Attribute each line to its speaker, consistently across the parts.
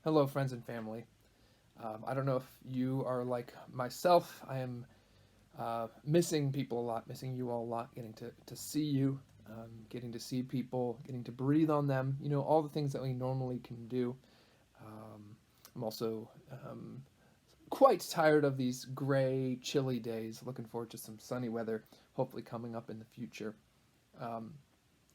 Speaker 1: Hello, friends and family. I don't know if you are like myself. I am missing people a lot, missing you all a lot, getting to see you, getting to see people, getting to breathe on them, all the things that we normally can do. Um, I'm also quite tired of these gray, chilly days. Looking forward to some sunny weather, hopefully coming up in the future. Um,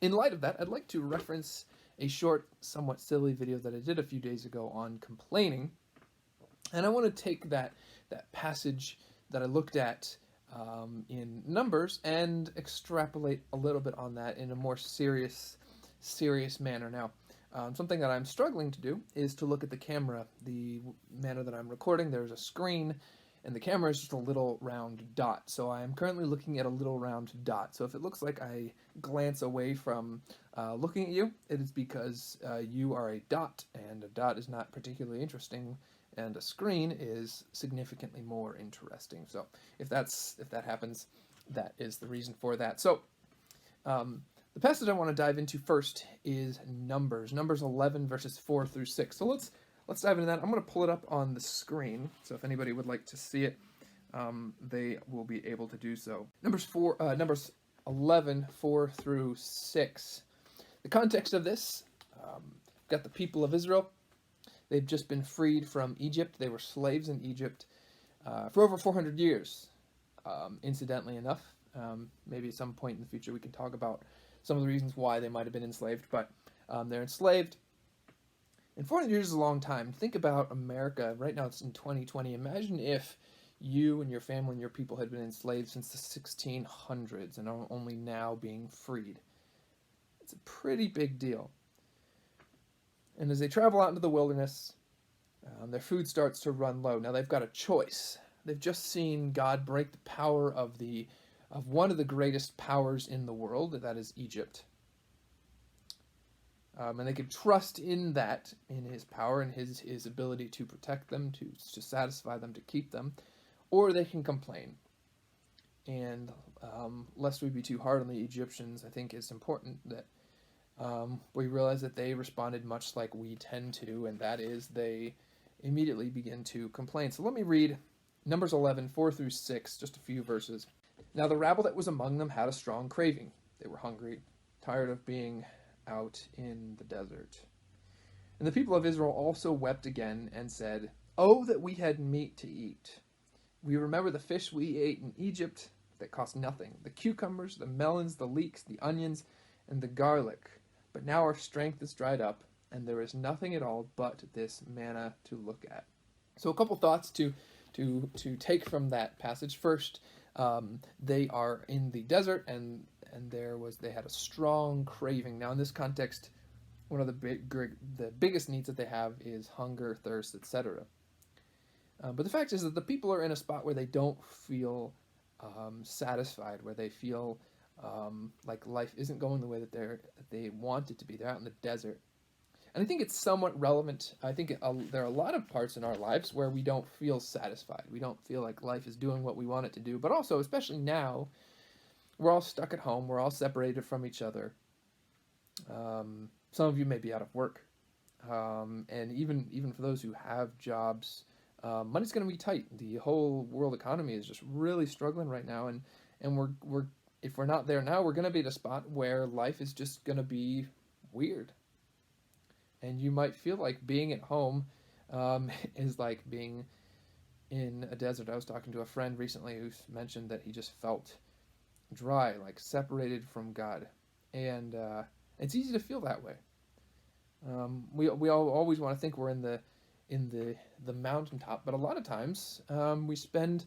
Speaker 1: in light of that, I'd like to reference a short, somewhat silly video that I did a few days ago on complaining. And I want to take that passage that I looked at in Numbers and extrapolate a little bit on that in a more serious manner. Now, something that I'm struggling to do is to look at the camera, the manner that I'm recording. There's a screen, and the camera is just a little round dot. So I am currently looking at a little round dot. So if it looks like I glance away from looking at you, it is because you are a dot, and a dot is not particularly interesting, and a screen is significantly more interesting. So if that happens, that is the reason for that. So um, the passage I want to dive into first is Numbers 11 verses 4 through 6. So let's dive into that. I'm going to pull it up on the screen. So if anybody would like to see it, they will be able to do so. Numbers 11 4 through 6. The context of this, got the people of Israel. They've just been freed from Egypt. They were slaves in Egypt for over 400 years. Incidentally enough, maybe at some point in the future we can talk about some of the reasons why they might have been enslaved, but they're enslaved. And 400 years is a long time. Think about America. Right now it's in 2020. Imagine if you and your family and your people had been enslaved since the 1600s and are only now being freed. It's a pretty big deal. And as they travel out into the wilderness, their food starts to run low. Now they've got a choice. They've just seen God break the power of one of the greatest powers in the world, that is Egypt. And they can trust in that, in his power and his ability to protect them, to satisfy them, to keep them, or they can complain. And lest we be too hard on the Egyptians, I think it's important that we realize that they responded much like we tend to, and that is they immediately begin to complain. So let me read Numbers 11, 4 through 6, just a few verses. Now the rabble that was among them had a strong craving. They were hungry, tired of being out in the desert. And the people of Israel also wept again and said, "Oh, that we had meat to eat. We remember the fish we ate in Egypt that cost nothing, the cucumbers, the melons, the leeks, the onions, and the garlic. But now our strength is dried up, and there is nothing at all but this manna to look at." So a couple thoughts to take from that passage. First, they are in the desert, and they had a strong craving. Now in this context, one of the biggest needs that they have is hunger, thirst, etc. But the fact is that the people are in a spot where they don't feel satisfied, where they feel like life isn't going the way that they want it to be. They're out in the desert, and I think it's somewhat relevant. I think there are a lot of parts in our lives where we don't feel satisfied. We don't feel like life is doing what we want it to do. But also, especially now, we're all stuck at home. We're all separated from each other. Some of you may be out of work, and even for those who have jobs, money's going to be tight. The whole world economy is just really struggling right now, and we're if we're not there now, we're going to be at a spot where life is just going to be weird. And you might feel like being at home is like being in a desert. I was talking to a friend recently who mentioned that he just felt dry, like separated from God, and it's easy to feel that way. We all always want to think we're in the mountaintop, but a lot of times we spend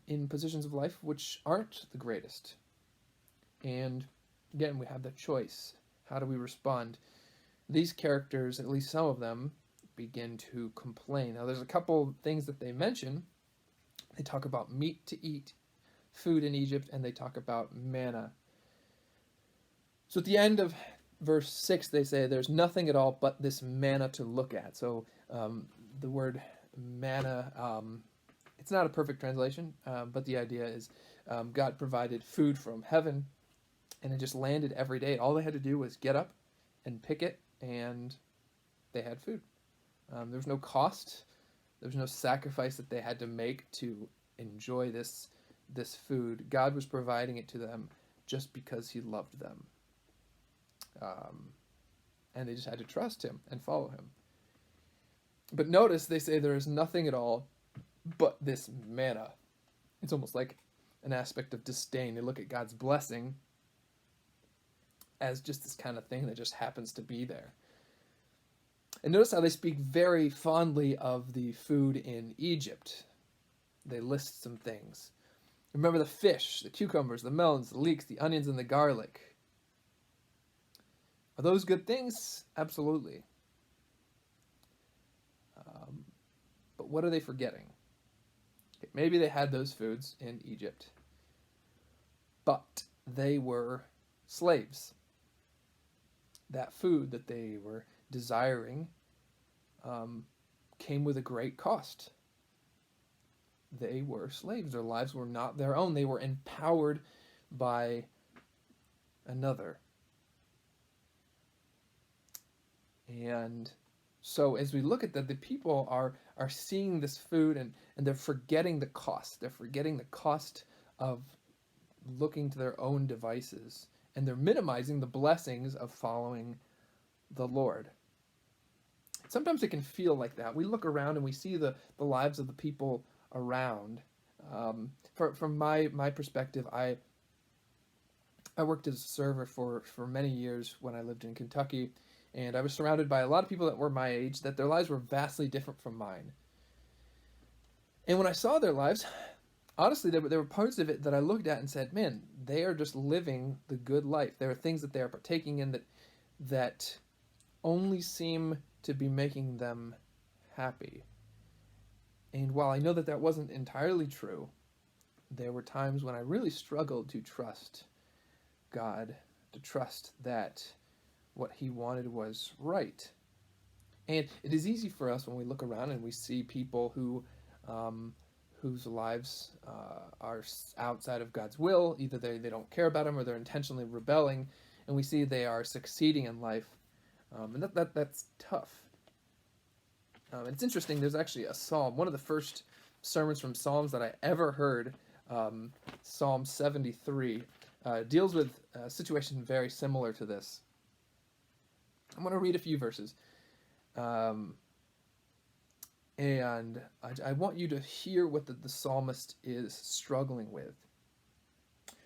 Speaker 1: in positions of life which aren't the greatest. And again, we have the choice. How do we respond? These characters, at least some of them, begin to complain. Now, there's a couple things that they mention. They talk about meat to eat, food in Egypt, and they talk about manna. So at the end of verse 6, they say, "There's nothing at all but this manna to look at." So the word manna, it's not a perfect translation, but the idea is God provided food from heaven, and it just landed every day. All they had to do was get up and pick it, and they had food. There was no cost. There was no sacrifice that they had to make to enjoy this food. God was providing it to them just because He loved them, and they just had to trust Him and follow Him. But notice they say there is nothing at all but this manna. It's almost like an aspect of disdain. They look at God's blessing as just this kind of thing that just happens to be there. And notice how they speak very fondly of the food in Egypt. They list some things. Remember the fish, the cucumbers, the melons, the leeks, the onions, and the garlic. Are those good things? Absolutely. But what are they forgetting? Okay, maybe they had those foods in Egypt, but they were slaves. That food that they were desiring came with a great cost. They were slaves. Their lives were not their own. They were empowered by another. And so as we look at that, the people are seeing this food and they're forgetting the cost. They're forgetting the cost of looking to their own devices. And they're minimizing the blessings of following the Lord. Sometimes it can feel like that. We look around and we see the lives of the people around. From my perspective, I worked as a server for many years when I lived in Kentucky, and I was surrounded by a lot of people that were my age, that their lives were vastly different from mine. And when I saw their lives, honestly, there were parts of it that I looked at and said, man, they are just living the good life. There are things that they are partaking in that only seem to be making them happy. And while I know that wasn't entirely true, there were times when I really struggled to trust God, to trust that what He wanted was right. And it is easy for us when we look around and we see people whose lives are outside of God's will. Either they don't care about Him or they're intentionally rebelling, and we see they are succeeding in life. And that's tough. And it's interesting, there's actually a psalm, one of the first sermons from Psalms that I ever heard, Psalm 73, deals with a situation very similar to this. I'm going to read a few verses. And I want you to hear what the psalmist is struggling with.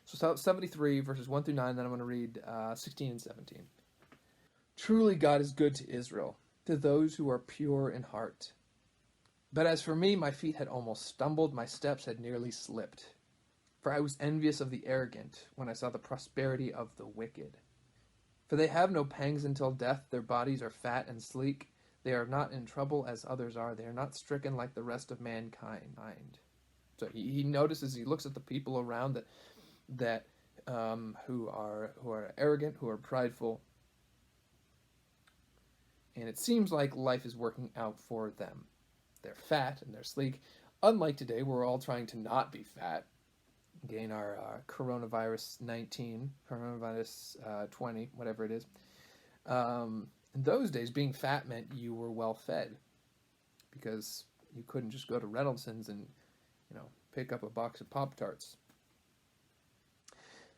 Speaker 1: So 73, verses 1 through 9, then I'm going to read 16 and 17. Truly God is good to Israel, to those who are pure in heart. But as for me, my feet had almost stumbled, my steps had nearly slipped. For I was envious of the arrogant when I saw the prosperity of the wicked. For they have no pangs until death, their bodies are fat and sleek. They are not in trouble as others are. They are not stricken like the rest of mankind. So he notices, he looks at the people around that who are arrogant, who are prideful, and it seems like life is working out for them. They're fat and they're sleek. Unlike today, we're all trying to not be fat. Gain our coronavirus 19, coronavirus 20, whatever it is. In those days, being fat meant you were well fed, because you couldn't just go to Reynoldson's and, pick up a box of Pop-Tarts.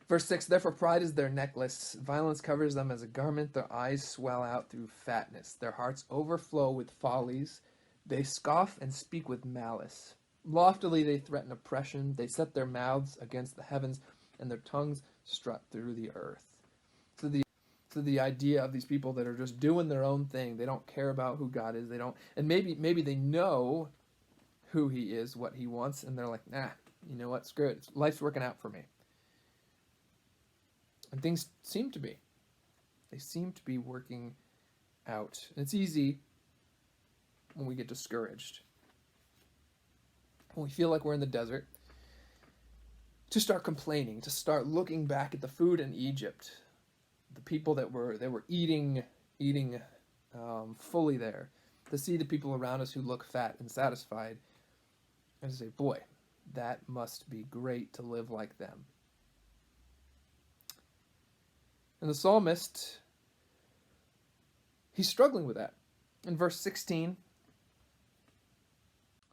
Speaker 1: Verse 6, therefore pride is their necklace, violence covers them as a garment, their eyes swell out through fatness, their hearts overflow with follies, they scoff and speak with malice. Loftily they threaten oppression, they set their mouths against the heavens, and their tongues strut through the earth. So the idea of these people that are just doing their own thing, they don't care about who God is, and maybe they know who He is, what He wants, and they're like, nah, you know what, screw it, life's working out for me. And things seem to be. They seem to be working out. And it's easy when we get discouraged, when we feel like we're in the desert, to start complaining, to start looking back at the food in Egypt, the people that were eating fully there, to see the people around us who look fat and satisfied, and to say, boy, that must be great to live like them. And the psalmist, he's struggling with that. In verse 16,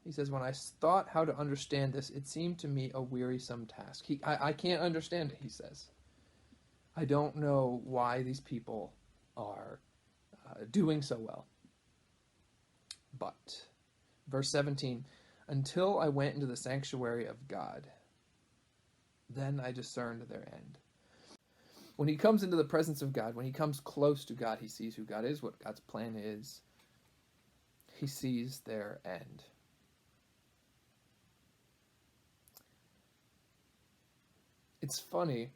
Speaker 1: He says, when I thought how to understand this, it seemed to me a wearisome task. I can't understand it, he says. I don't know why these people are doing so well. But, verse 17, until I went into the sanctuary of God, then I discerned their end. When he comes into the presence of God, when he comes close to God, he sees who God is, what God's plan is. He sees their end. It's funny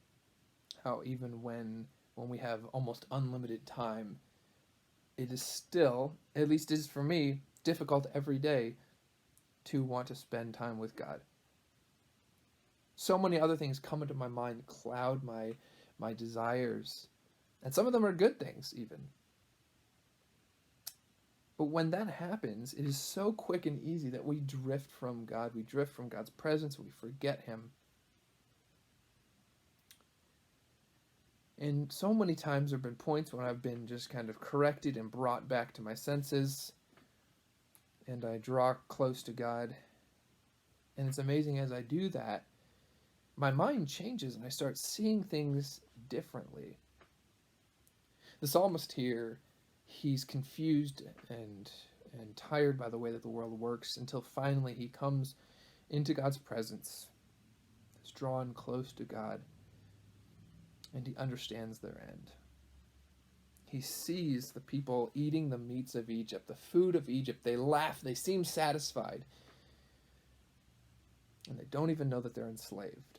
Speaker 1: how even when we have almost unlimited time, it is still, at least it is for me, difficult every day to want to spend time with God. So many other things come into my mind, cloud my desires, and some of them are good things even. But when that happens, it is so quick and easy that we drift from God, we drift from God's presence, we forget him. And so many times there have been points when I've been just kind of corrected and brought back to my senses, and I draw close to God. And it's amazing as I do that, my mind changes and I start seeing things differently. The psalmist here, he's confused and tired by the way that the world works until finally he comes into God's presence, is drawn close to God, and he understands their end. He sees the people eating the meats of Egypt, the food of Egypt. They laugh, they seem satisfied, and they don't even know that they're enslaved.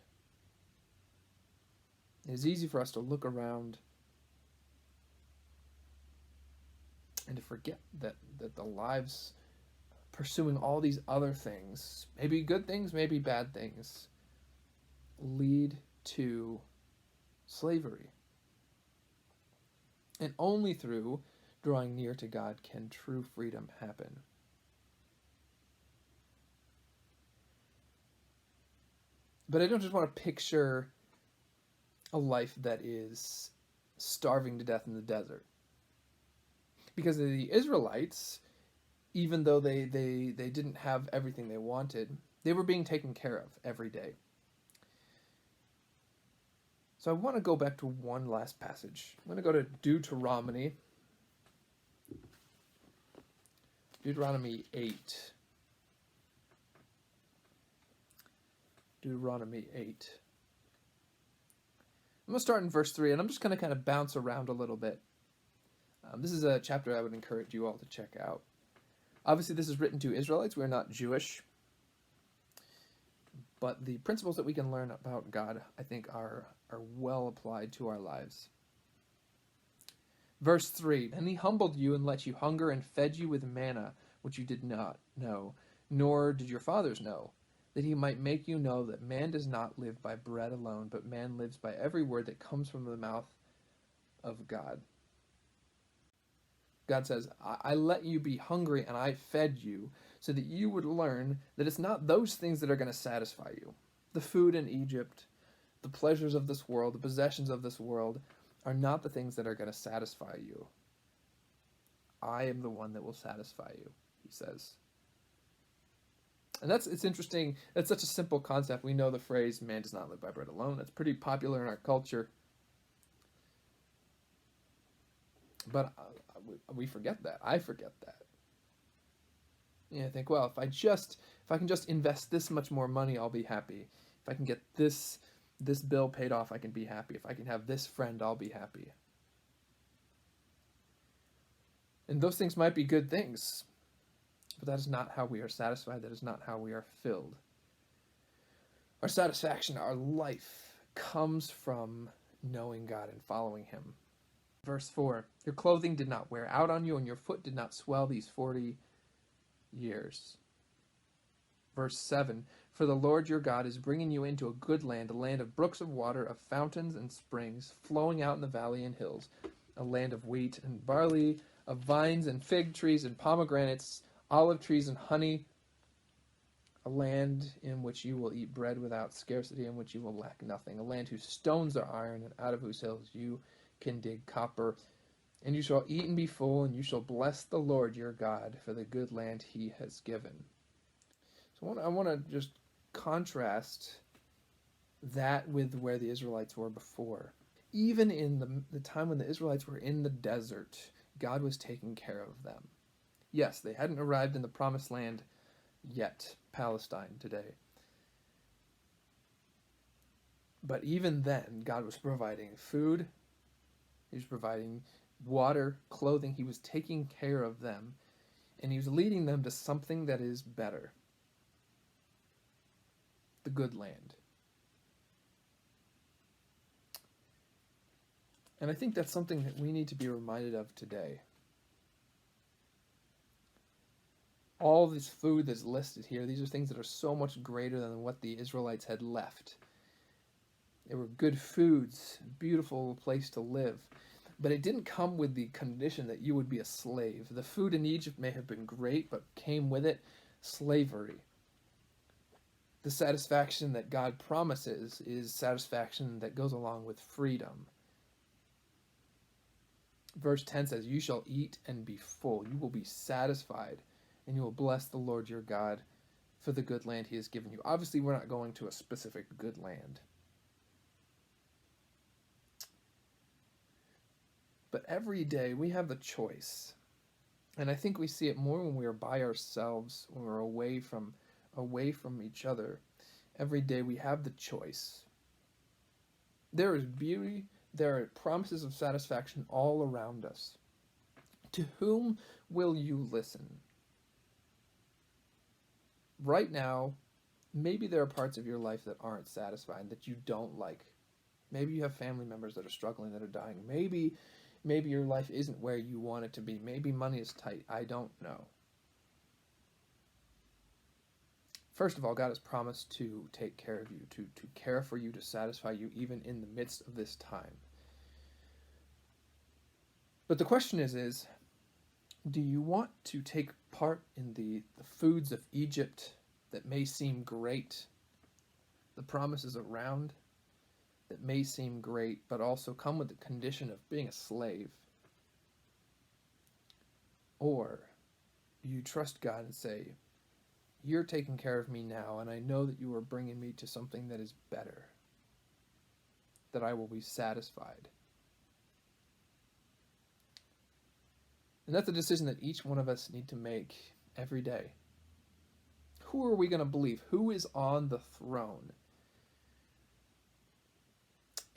Speaker 1: It is easy for us to look around and to forget that the lives pursuing all these other things, maybe good things, maybe bad things, lead to slavery. And only through drawing near to God can true freedom happen. But I don't just want to picture a life that is starving to death in the desert. Because the Israelites, even though they didn't have everything they wanted, they were being taken care of every day. So I want to go back to one last passage. I'm going to go to Deuteronomy. Deuteronomy 8. Deuteronomy 8. I'm going to start in verse 3, and I'm just going to kind of bounce around a little bit. This is a chapter I would encourage you all to check out. Obviously, this is written to Israelites. We are not Jewish. But the principles that we can learn about God, I think, are well applied to our lives. Verse 3, and he humbled you and let you hunger and fed you with manna, which you did not know, nor did your fathers know, that he might make you know that man does not live by bread alone, but man lives by every word that comes from the mouth of God. God says, I let you be hungry and I fed you so that you would learn that it's not those things that are going to satisfy you. The food in Egypt, the pleasures of this world, the possessions of this world are not the things that are going to satisfy you. I am the one that will satisfy you, he says. And it's interesting. That's such a simple concept. We know the phrase, man does not live by bread alone. That's pretty popular in our culture. But we forget that. I forget that. Yeah, I think, well, if I can just invest this much more money, I'll be happy. If I can get this bill paid off, I can be happy. If I can have this friend, I'll be happy. And those things might be good things, but that is not how we are satisfied. That is not how we are filled. Our satisfaction, our life, comes from knowing God and following him. Verse 4, your clothing did not wear out on you, and your foot did not swell these 40 years. Verse 7, for the Lord your God is bringing you into a good land, a land of brooks of water, of fountains and springs, flowing out in the valley and hills, a land of wheat and barley, of vines and fig trees and pomegranates, olive trees and honey, a land in which you will eat bread without scarcity, in which you will lack nothing, a land whose stones are iron, and out of whose hills you can dig copper. And you shall eat and be full, and you shall bless the Lord your God for the good land he has given. So I want to just contrast that with where the Israelites were before. Even in the time when the Israelites were in the desert, God was taking care of them. Yes, they hadn't arrived in the promised land yet, Palestine today. But even then, God was providing food, He was providing water, clothing, He was taking care of them, and He was leading them to something that is better, the good land. And I think that's something that we need to be reminded of today. All this food that's listed here, these are things that are so much greater than what the Israelites had left. They were good foods, beautiful place to live. But it didn't come with the condition that you would be a slave. The food in Egypt may have been great, but came with it slavery. The satisfaction that God promises is satisfaction that goes along with freedom. Verse 10 says, "You shall eat and be full. You will be satisfied, and you will bless the Lord your God for the good land He has given you." Obviously, we're not going to a specific good land. But every day we have the choice. And I think we see it more when we are by ourselves, when we're away from each other. Every day we have the choice. There is beauty, there are promises of satisfaction all around us. To whom will you listen? Right now, maybe there are parts of your life that aren't satisfying, that you don't like. Maybe you have family members that are struggling, that are dying. Maybe your life isn't where you want it to be. Maybe money is tight. I don't know. First of all, God has promised to take care of you, to care for you, to satisfy you, even in the midst of this time. But the question is do you want to take part in the foods of Egypt that may seem great, the promises around that may seem great, but also come with the condition of being a slave? Or you trust God and say, "You're taking care of me now, and I know that you are bringing me to something that is better, that I will be satisfied." And that's a decision that each one of us need to make every day. Who are we going to believe? Who is on the throne?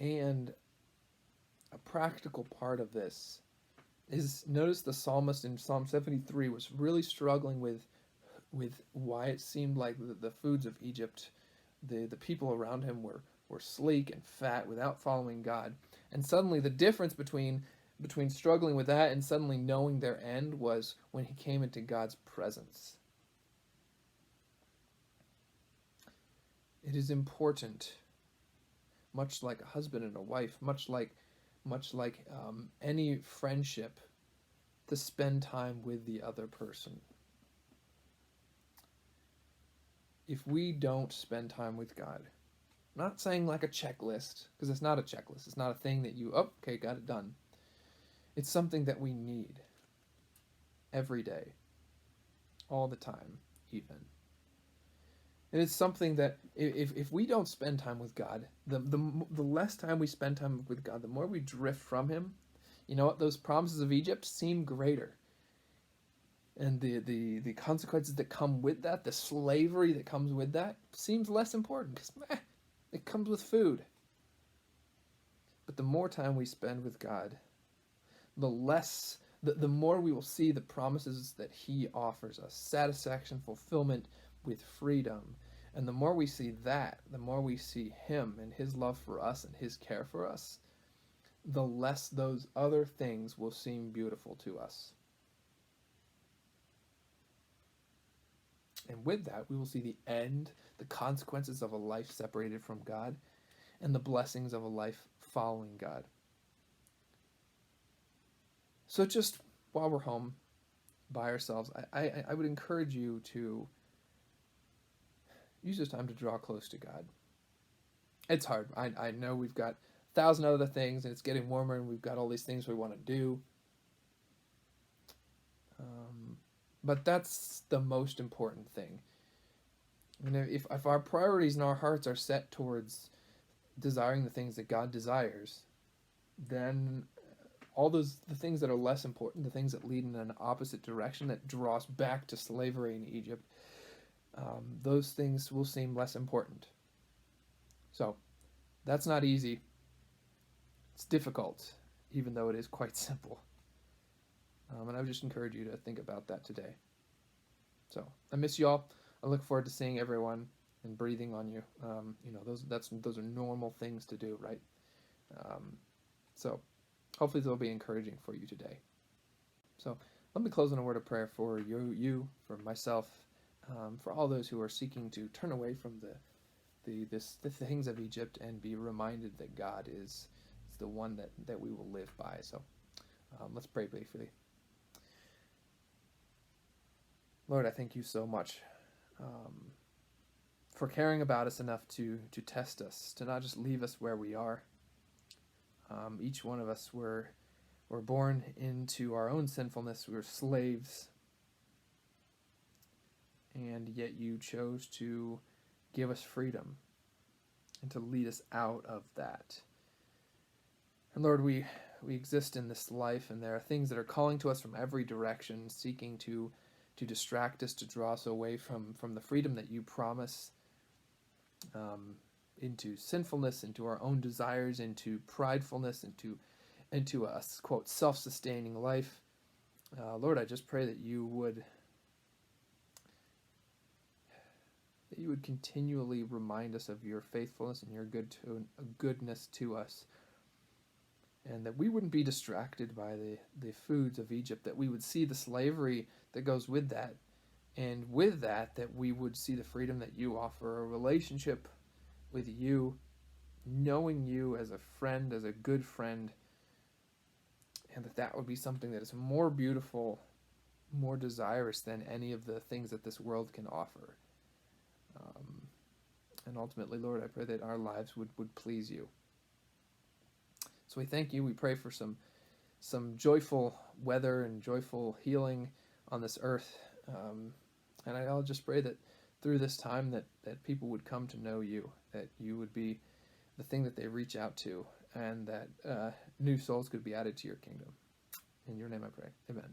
Speaker 1: And a practical part of this is, notice the psalmist in Psalm 73 was really struggling with why it seemed like the foods of Egypt, the people around him were sleek and fat without following God. And suddenly the difference between struggling with that and suddenly knowing their end was when he came into God's presence. It is important, much like a husband and a wife, much like any friendship, to spend time with the other person. If we don't spend time with God, I'm not saying like a checklist, because it's not a checklist. It's not a thing that you, oh, okay, got it done. It's something that we need every day, all the time, even. And it's something that if we don't spend time with God, the less time we spend time with God, the more we drift from Him. You know what? Those promises of Egypt seem greater. And the consequences that come with that, the slavery that comes with that, seems less important because it comes with food. But the more time we spend with God, the more we will see the promises that He offers us, satisfaction, fulfillment with freedom. And the more we see that, the more we see Him and His love for us and His care for us, the less those other things will seem beautiful to us. And with that, we will see the end, the consequences of a life separated from God, and the blessings of a life following God. So just while we're home by ourselves, I would encourage you to use this time to draw close to God. It's hard. I know we've got 1,000 other things, and it's getting warmer, and we've got all these things we want to do. But that's the most important thing. And if our priorities and our hearts are set towards desiring the things that God desires, then all the things that are less important, the things that lead in an opposite direction, that draw us back to slavery in Egypt, those things will seem less important. So that's not easy. It's difficult, even though it is quite simple. And I would just encourage you to think about that today. So I miss you all. I look forward to seeing everyone and breathing on you. Those are normal things to do, right? So hopefully they'll be encouraging for you today. So let me close in a word of prayer for you, for myself, for all those who are seeking to turn away from the things of Egypt and be reminded that God is the one that we will live by. So let's pray briefly. Lord, I thank you so much for caring about us enough to test us, to not just leave us where we are. Each one of us were born into our own sinfulness. We were slaves, and yet you chose to give us freedom and to lead us out of that. And Lord, we exist in this life, and there are things that are calling to us from every direction, seeking to distract us, to draw us away from the freedom that you promise, into sinfulness, into our own desires, into pridefulness, into a, quote, self-sustaining life. Lord, I just pray that you would continually remind us of your faithfulness and your goodness to us, and that we wouldn't be distracted by the foods of Egypt, that we would see the slavery that goes with that, and with that we would see the freedom that you offer, a relationship with you, knowing you as a friend, as a good friend, and that would be something that is more beautiful, more desirous than any of the things that this world can offer. And ultimately, Lord, I pray that our lives would please you. So we thank you. We pray for some joyful weather and joyful healing on this earth. And I'll just pray that through this time that people would come to know you, that you would be the thing that they reach out to, and that new souls could be added to your kingdom. In your name I pray. Amen.